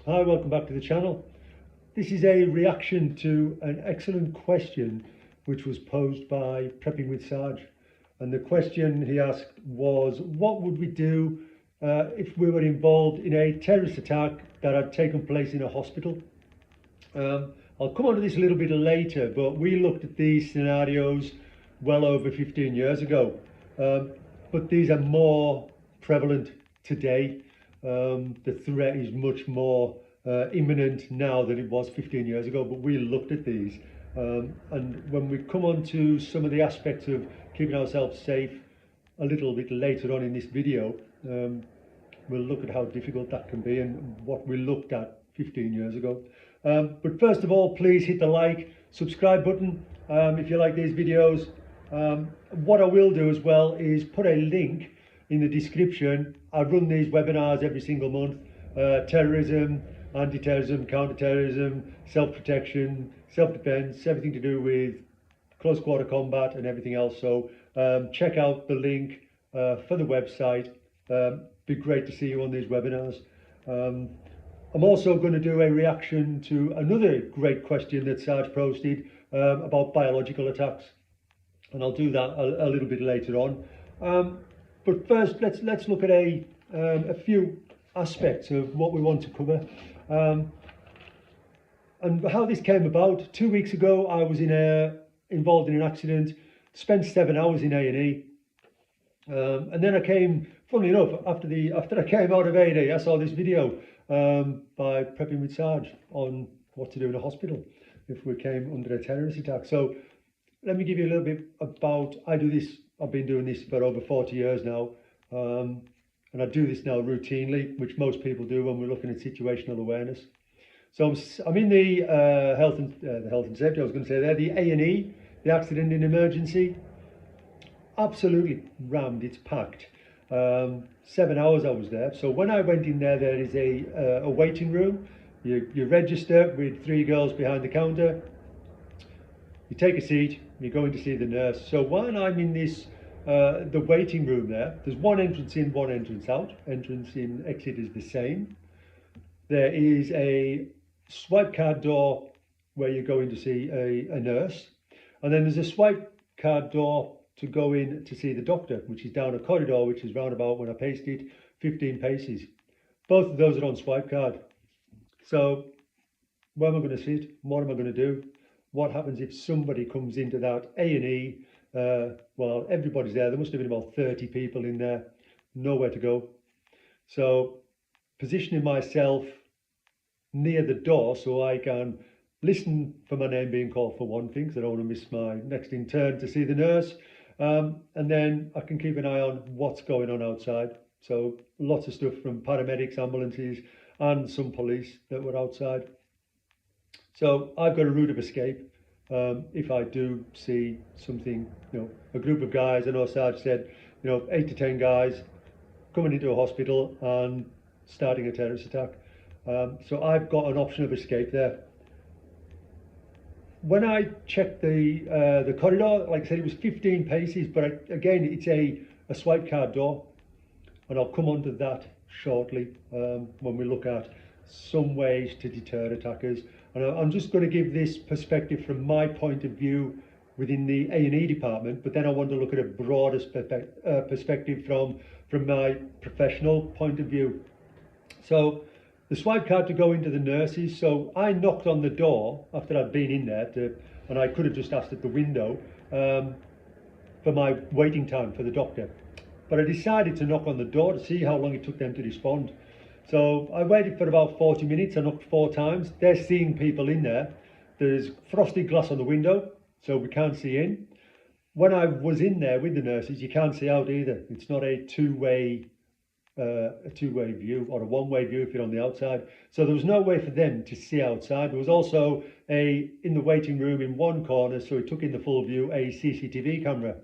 Hi, welcome back to the channel. This is a reaction to an excellent question which was posed by Prepping with Sarge. And the question he asked was, what would we do if we were involved in a terrorist attack that had taken place in a hospital? I'll come on to this a little bit later, but we looked at these scenarios well over 15 years ago. But these are more prevalent today. The threat is much more imminent now than it was 15 years ago, but we looked at these. And when we come on to some of the aspects of keeping ourselves safe a little bit later on in this video, we'll look at how difficult that can be and what we looked at 15 years ago. But first of all, please hit the like, subscribe button if you like these videos. What I will do as well is put a link in the description. I run these webinars every single month. Terrorism, anti-terrorism, counter-terrorism, self-protection, self-defense, everything to do with close quarter combat and everything else. So check out the link for the website. Be great to see you on these webinars. I'm also going to do a reaction to another great question that Sarge posted about biological attacks, and I'll do that a little bit later on. But first, let's look at a few aspects of what we want to cover and how this came about. 2 weeks ago, I was involved in an accident, spent 7 hours in A&E, and then I came. Funnily enough, after I came out of A&E, I saw this video by Prepping with Sarge on what to do in a hospital if we came under a terrorist attack. So let me give you a little bit about, I've been doing this for over 40 years now, and I do this now routinely, which most people do when we're looking at situational awareness. So I'm in the health and safety, I was going to say there, the A&E, the accident and emergency. Absolutely rammed, it's packed. 7 hours I was there. So when I went in there, there is a waiting room. You register with 3 girls behind the counter. You take a seat, you're going to see the nurse. So while I'm in this, the waiting room there's one entrance in, one entrance out. Entrance in, exit is the same. There is a swipe card door where you're going to see a nurse. And then there's a swipe card door to go in to see the doctor, which is down a corridor, which is round about, when I paced it, 15 paces. Both of those are on swipe card. So where am I going to sit? What am I going to do? What happens if somebody comes into that A&E? Well, everybody's there. There must have been about 30 people in there. Nowhere to go. So positioning myself near the door so I can listen for my name being called, for one thing, because I don't want to miss my next in turn to see the nurse. And then I can keep an eye on what's going on outside. So lots of stuff from paramedics, ambulances, and some police that were outside. So I've got a route of escape. If I do see something, a group of guys, I know Sarge said, 8 to 10 guys coming into a hospital and starting a terrorist attack. So I've got an option of escape there. When I checked the corridor, like I said, it was 15 paces, but again, it's a swipe card door, and I'll come on to that shortly when we look at some ways to deter attackers. And I'm just going to give this perspective from my point of view within the A&E department, but then I want to look at a broader perspective from my professional point of view. So the swipe card to go into the nurses. So I knocked on the door after I'd been in there, and I could have just asked at the window for my waiting time for the doctor. But I decided to knock on the door to see how long it took them to respond. So I waited for about 40 minutes. I knocked 4 times. They're seeing people in there. There's frosted glass on the window, so we can't see in. When I was in there with the nurses, you can't see out either. It's not a two-way view, or a one-way view if you're on the outside. So there was no way for them to see outside. There was also in the waiting room in one corner, so it took in the full view, a CCTV camera.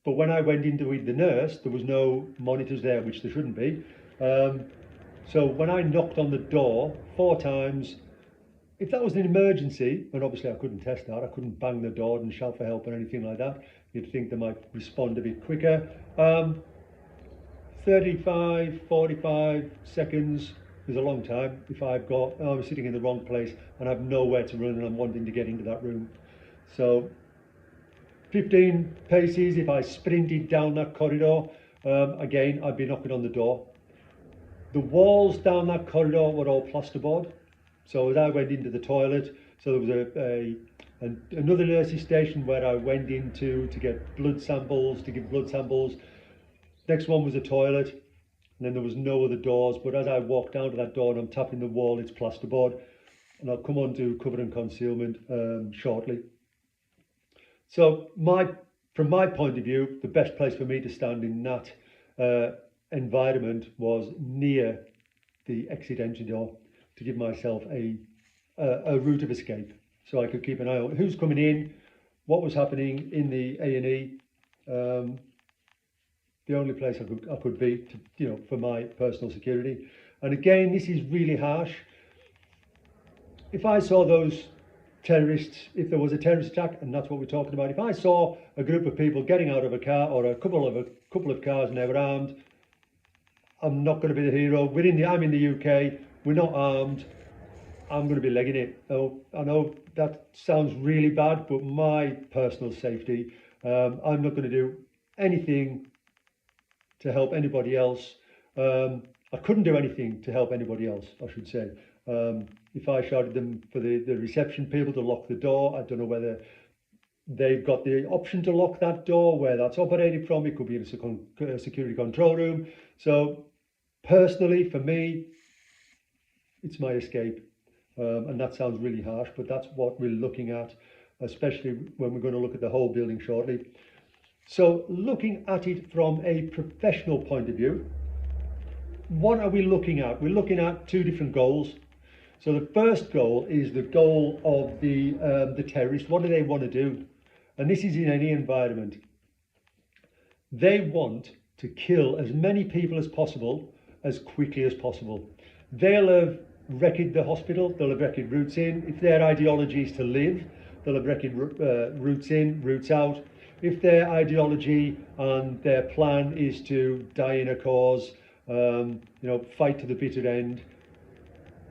But when I went into with the nurse, there was no monitors there, which there shouldn't be. So when I knocked on the door 4 times, if that was an emergency, and obviously I couldn't test that, I couldn't bang the door and shout for help or anything like that. You'd think they might respond a bit quicker. 35, 45 seconds, is a long time if I'm sitting in the wrong place and I've nowhere to run and I'm wanting to get into that room. So 15 paces, if I sprinted down that corridor, again, I'd be knocking on the door. The walls down that corridor were all plasterboard. So as I went into the toilet, so there was another nurse's station where I went into to get blood samples, to give blood samples. Next one was a toilet, and then there was no other doors. But as I walked down to that door and I'm tapping the wall, it's plasterboard. And I'll come on to cover and concealment shortly. So from my point of view, the best place for me to stand in that environment was near the exit entry door to give myself a route of escape, so I could keep an eye on who's coming in, what was happening in the A&E. The only place I could be, for my personal security. And again, this is really harsh. If I saw those terrorists, if there was a terrorist attack, and that's what we're talking about, if I saw a group of people getting out of a car or a couple of cars and they were armed, I'm not going to be the hero. I'm in the UK. We're not armed. I'm going to be legging it. Oh, I know that sounds really bad, but my personal safety, I'm not going to do anything to help anybody else. I couldn't do anything to help anybody else, I should say. If I shouted them for the reception people to lock the door, I don't know whether they've got the option to lock that door, where that's operated from. It could be in a security control room. So personally, for me, it's my escape. And that sounds really harsh, but that's what we're looking at, especially when we're going to look at the whole building shortly. So looking at it from a professional point of view, what are we looking at? We're looking at two different goals. So the first goal is the goal of the terrorists. What do they want to do? And this is in any environment. They want to kill as many people as possible, as quickly as possible. They'll have wrecked the hospital, they'll have wrecked routes in. If their ideology is to live, they'll have wrecked routes in, routes out. If their ideology and their plan is to die in a cause, fight to the bitter end,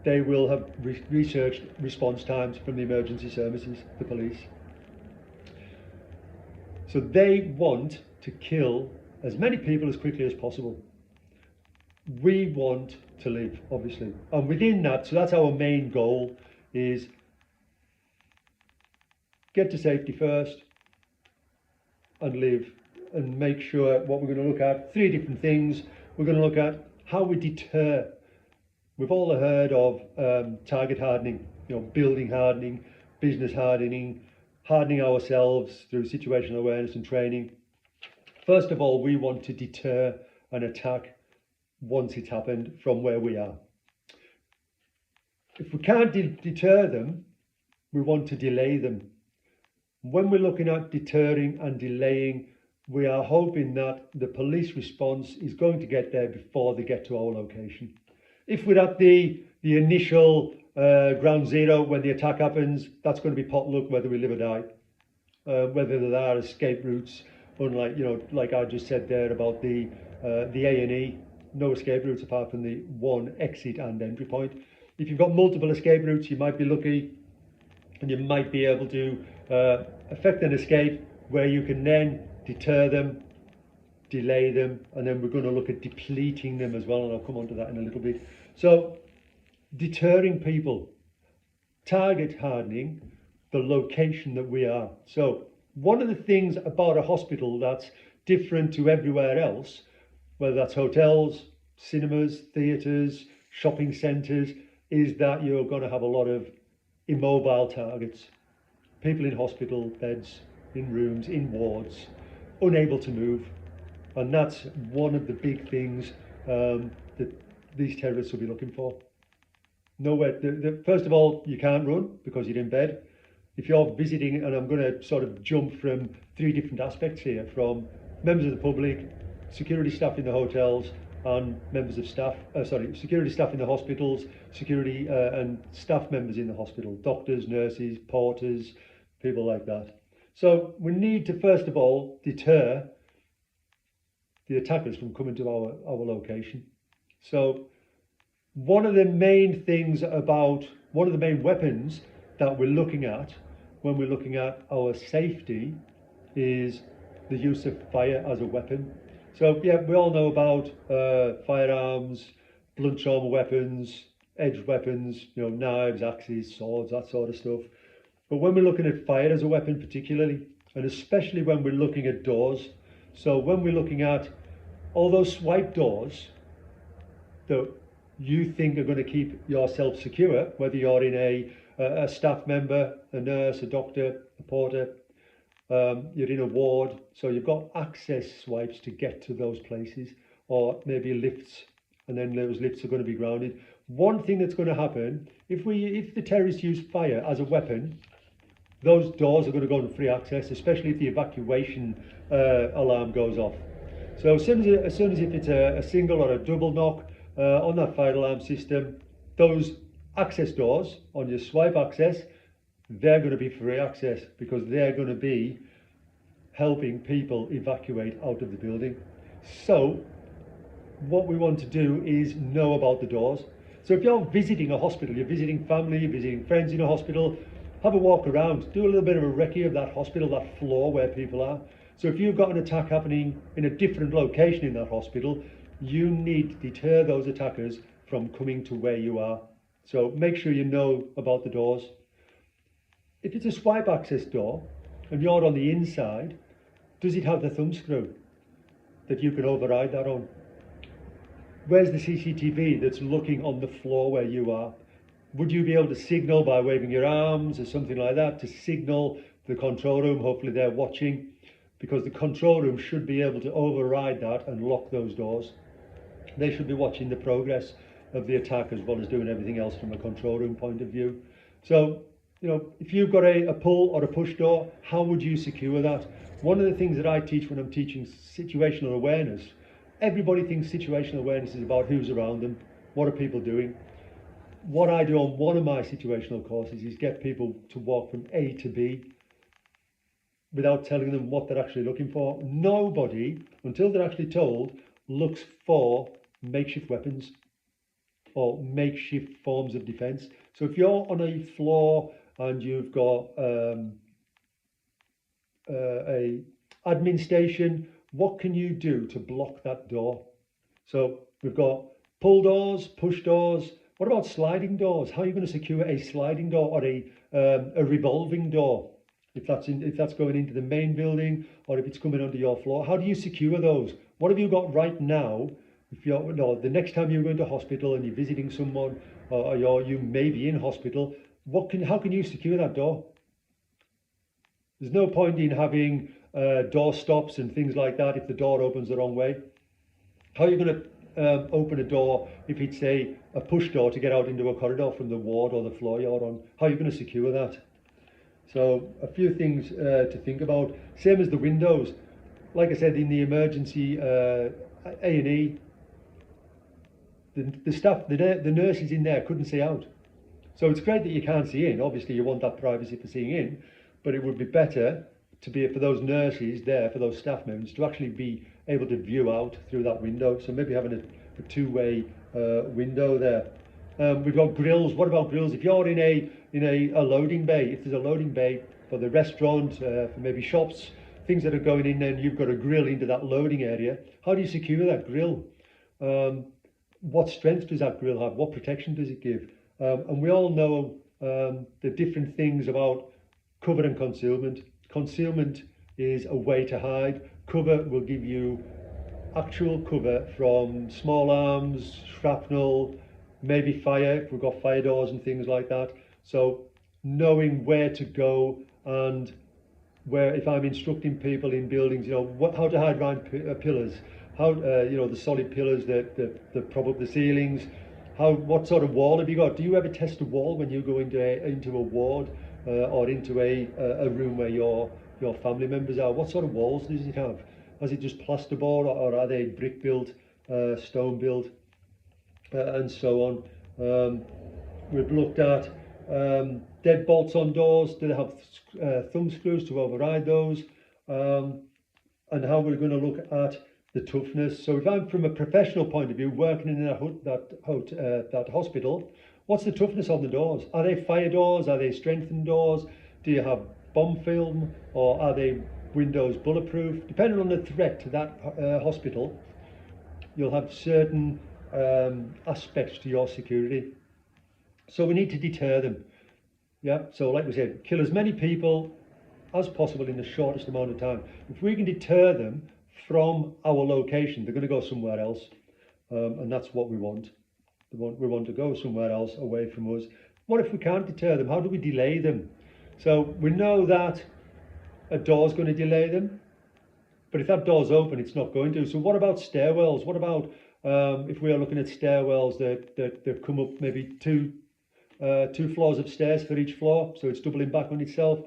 they will have researched response times from the emergency services, the police. So they want to kill as many people as quickly as possible. We want to live, obviously. And within that, so that's our main goal, is get to safety first and live, and make sure what we're going to look at, three different things. We're going to look at how we deter. We've all heard of target hardening, building hardening, business hardening, hardening ourselves through situational awareness and training. First of all, we want to deter an attack once it's happened from where we are. If we can't deter them, we want to delay them. When we're looking at deterring and delaying, we are hoping that the police response is going to get there before they get to our location. If we're at the initial ground zero when the attack happens, that's going to be pot luck whether we live or die. Whether there are escape routes, unlike like I just said there about the A&E, no escape routes apart from the one exit and entry point. If you've got multiple escape routes, you might be lucky, and you might be able to effect an escape where you can then deter them, delay them, and then we're going to look at depleting them as well, and I'll come on to that in a little bit. So deterring people, target hardening the location that we are. So one of the things about a hospital that's different to everywhere else, whether that's hotels, cinemas, theatres, shopping centres, is that you're going to have a lot of immobile targets. People in hospital beds, in rooms, in wards, unable to move. And that's one of the big things that these terrorists will be looking for. Nowhere. First of all, you can't run because you're in bed. If you're visiting, and I'm going to sort of jump from three different aspects here, from members of the public, security staff in the hotels, and members of staff, security staff in the hospitals, security and staff members in the hospital, doctors, nurses, porters, people like that. So we need to, first of all, deter the attackers from coming to our location. So One of the main things about, one of the main weapons that we're looking at when we're looking at our safety is the use of fire as a weapon. So yeah, we all know about firearms, blunt trauma weapons, edged weapons, you know, knives, axes, swords, that sort of stuff. But when we're looking at fire as a weapon particularly, and especially when we're looking at doors, so when we're looking at all those swipe doors that you think are going to keep yourself secure, whether you're in a staff member, a nurse, a doctor, a porter, you're in a ward, so you've got access swipes to get to those places, or maybe lifts, and then those lifts are going to be grounded. One thing that's going to happen, if the terrorists use fire as a weapon, those doors are going to go on free access, especially if the evacuation alarm goes off. So as soon as if it's a single or a double knock on that fire alarm system, those access doors on your swipe access, they're going to be free access because they're going to be helping people evacuate out of the building. So what we want to do is know about the doors. So if you're visiting a hospital, you're visiting family, you're visiting friends in a hospital, have a walk around, do a little bit of a recce of that hospital, that floor where people are. So if you've got an attack happening in a different location in that hospital, you need to deter those attackers from coming to where you are. So make sure you know about the doors. If it's a swipe access door and you're on the inside, does it have the thumb screw that you can override that on? Where's the CCTV that's looking on the floor where you are? Would you be able to signal by waving your arms or something like that to signal the control room? Hopefully they're watching, because the control room should be able to override that and lock those doors. They should be watching the progress of the attack as well as doing everything else from a control room point of view. So, you know, if you've got a pull or a push door, how would you secure that? One of the things that I teach when I'm teaching situational awareness, everybody thinks situational awareness is about who's around them, what are people doing. What I do on one of my situational courses is get people to walk from A to B without telling them what they're actually looking for. Nobody, until they're actually told, looks for makeshift weapons or makeshift forms of defense. So if you're on a floor and you've got a admin station, what can you do to block that door? So we've got pull doors, push doors. What about sliding doors? How are you going to secure a sliding door or a revolving door? If that's going into the main building or if it's coming onto your floor, how do you secure those? What have you got right now? If you're the next time you're going to hospital and you're visiting someone, or you may be in hospital, how can you secure that door? There's no point in having door stops and things like that if the door opens the wrong way. How are you going to open a door if it's a push door to get out into a corridor from the ward or the floor you're on? How are you going to secure that? So a few things to think about. Same as the windows. Like I said, in the emergency A&E, the staff, the nurses in there couldn't see out. So it's great that you can't see in. Obviously, you want that privacy for seeing in, but it would be better to be for those nurses there, for those staff members, to actually be able to view out through that window. So maybe having a two-way window there. We've got grills. What about grills? If you're in a loading bay, if there's a loading bay for the restaurant, for maybe shops, things that are going in there, and you've got a grill into that loading area, how do you secure that grill? What strength does that grill have? What protection does it give? And we all know the different things about cover and concealment. Concealment is a way to hide. Cover will give you actual cover from small arms, shrapnel, maybe fire, if we've got fire doors and things like that. So knowing where to go and where, if I'm instructing people in buildings, how to hide around pillars, how, the solid pillars, the prop up the ceilings, what sort of wall have you got? Do you ever test a wall when you go into a ward or into a room where your family members are? What sort of walls does it have? Is it just plasterboard or are they brick built, stone built, and so on? We've looked at deadbolts on doors. Do they have thumb screws to override those? And how we're going to look at the toughness. So if I'm from a professional point of view, working in that hospital, what's the toughness on the doors? Are they fire doors? Are they strengthened doors? Do you have bomb film, or are they windows bulletproof? Depending on the threat to that hospital, you'll have certain aspects to your security. So we need to deter them. Yeah, so like we said, kill as many people as possible in the shortest amount of time. If we can deter them from our location, they're going to go somewhere else, and that's what we want. We want to go somewhere else away from us. What if we can't deter them? How do we delay them? So we know that a door's going to delay them, but if that door's open, it's not going to. So what about stairwells? What about if we are looking at stairwells that come up maybe two floors of stairs for each floor, so it's doubling back on itself?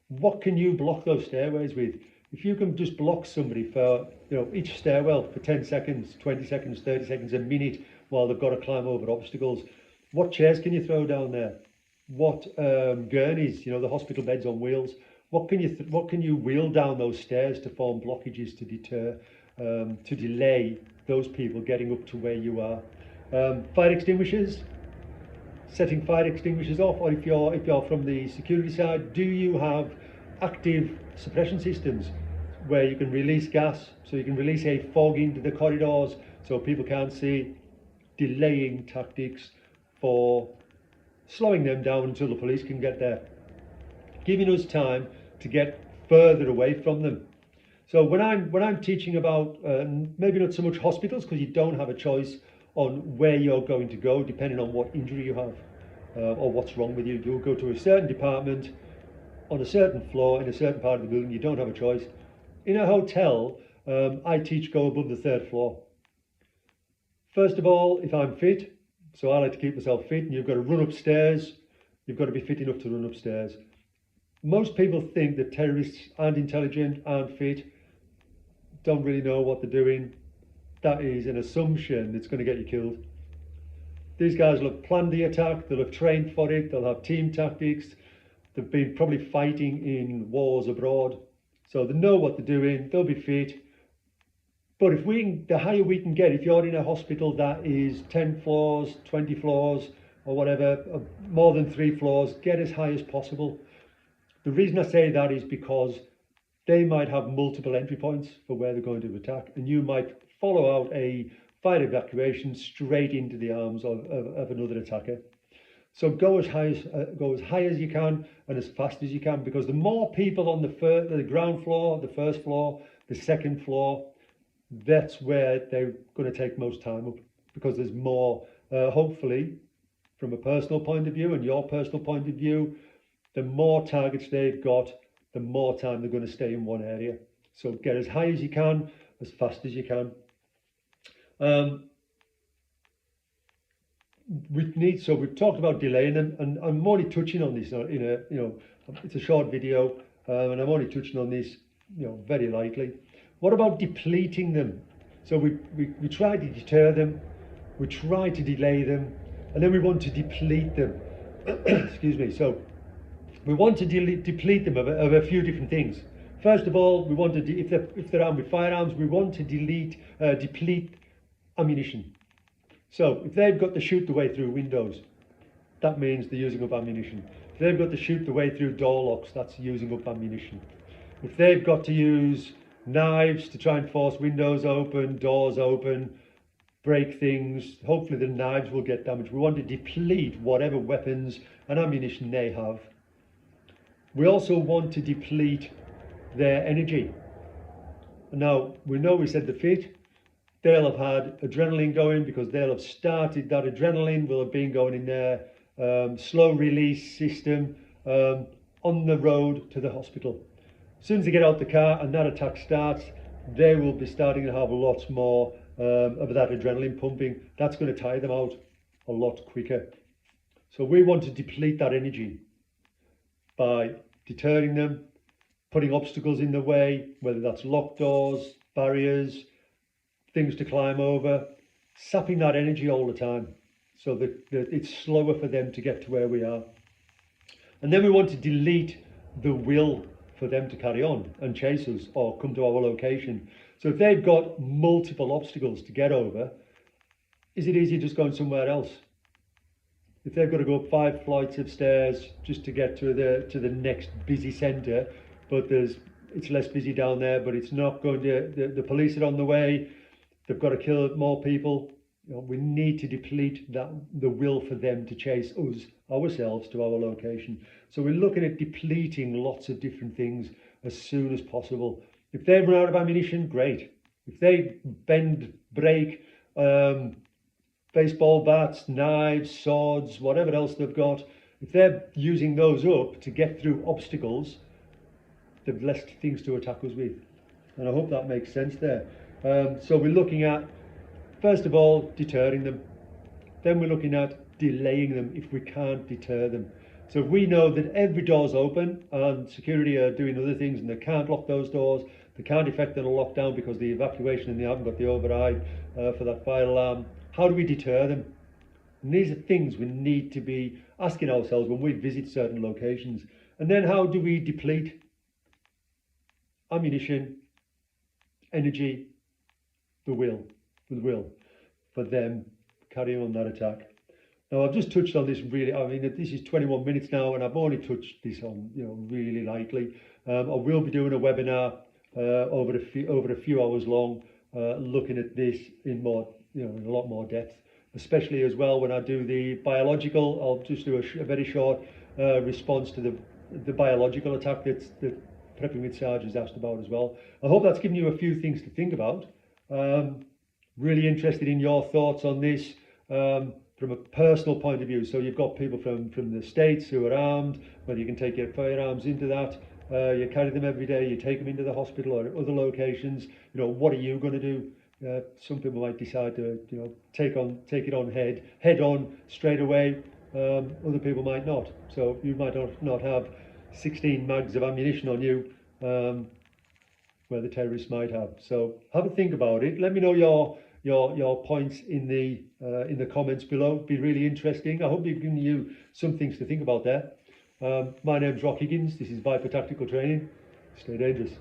What can you block those stairways with? If you can just block somebody for, each stairwell for 10 seconds, 20 seconds, 30 seconds, a minute, while they've got to climb over obstacles, what chairs can you throw down there? What gurneys, the hospital beds on wheels, what can you wheel down those stairs to form blockages to deter, to delay those people getting up to where you are? Fire extinguishers, setting fire extinguishers off, or if you're from the security side, do you have active suppression systems where you can release gas, so you can release a fog into the corridors so people can't see? Delaying tactics for slowing them down until the police can get there, giving us time to get further away from them. So when I'm teaching about maybe not so much hospitals, because you don't have a choice on where you're going to go depending on what injury you have or what's wrong with you. You'll go to a certain department on a certain floor in a certain part of the building. You don't have a choice. In a hotel, I teach go above the 3rd floor. First of all, if I'm fit, so I like to keep myself fit, and you've got to run upstairs, you've got to be fit enough to run upstairs. Most people think that terrorists aren't intelligent, aren't fit, don't really know what they're doing. That is an assumption that's going to get you killed. These guys will have planned the attack, they'll have trained for it, they'll have team tactics, they've been probably fighting in wars abroad, so they know what they're doing, they'll be fit. But the higher we can get, if you're in a hospital that is 10 floors, 20 floors, or whatever, more than 3 floors, get as high as possible. The reason I say that is because they might have multiple entry points for where they're going to attack, and you might follow out a fire evacuation straight into the arms of another attacker. So go as high as you can and as fast as you can, because the more people on the ground floor, the 1st floor, the 2nd floor, that's where they're going to take most time up, because there's more, hopefully, from a personal point of view and your personal point of view, the more targets they've got, the more time they're going to stay in one area. So get as high as you can, as fast as you can. We've talked about delaying them, and I'm only touching on this it's a short video, and I'm only touching on this, very lightly. What about depleting them? So we try to deter them, we try to delay them, and then we want to deplete them. Excuse me. So we want to deplete them of a few different things. First of all, we want to, if they're armed with firearms, we want to deplete ammunition. So if they've got to shoot the way through windows, that means they're using up ammunition. If they've got to shoot the way through door locks, that's using up ammunition. If they've got to use knives to try and force windows open, doors open, break things, hopefully the knives will get damaged. We want to deplete whatever weapons and ammunition they have. We also want to deplete their energy. Now, we said the fit, they'll have had adrenaline going, because they'll have started, that adrenaline will have been going in their slow release system on the road to the hospital. As soon as they get out the car and that attack starts, they will be starting to have lots more of that adrenaline pumping. That's going to tire them out a lot quicker. So we want to deplete that energy by deterring them, putting obstacles in the way, whether that's locked doors, barriers, things to climb over, sapping that energy all the time so that it's slower for them to get to where we are. And then we want to delete the will for them to carry on and chase us or come to our location. So if they've got multiple obstacles to get over, is it easier just going somewhere else? If they've got to go up 5 flights of stairs just to get to the next busy centre, but it's less busy down there, but it's not going to, the police are on the way, they've got to kill more people. We need to deplete the will for them to chase ourselves to our location. So we're looking at depleting lots of different things as soon as possible. If they run out of ammunition, great. If they bend, break, baseball bats, knives, swords, whatever else they've got, if they're using those up to get through obstacles, they've less things to attack us with. And I hope that makes sense there. So we're looking at, first of all, deterring them. Then we're looking at delaying them if we can't deter them. So if we know that every door's open and security are doing other things and they can't lock those doors, they can't effect the lockdown because the evacuation and they haven't got the override for that fire alarm, how do we deter them? And these are things we need to be asking ourselves when we visit certain locations. And then how do we deplete ammunition, energy, the will for them carrying on that attack? Now I've just touched on this really, I mean this is 21 minutes now and I've only touched this on really lightly. I will be doing a webinar over a few hours long, looking at this in more, in a lot more depth, especially as well when I do the biological. I'll just do a very short response to the biological attack that Prepping with Sarge has asked about as well. I hope that's given you a few things to think about. Really interested in your thoughts on this from a personal point of view. So you've got people from the States who are armed, whether you can take your firearms into that, you carry them every day, you take them into the hospital or other locations. What are you going to do? Some people might decide to take it on head on straight away. Other people might not. So you might not have 16 mags of ammunition on you, where the terrorists might have. So have a think about it. Let me know your points in the comments below. It'd be really interesting. I hope we've given you some things to think about there. My name's Rock Higgins. This is Viper Tactical Training. Stay dangerous.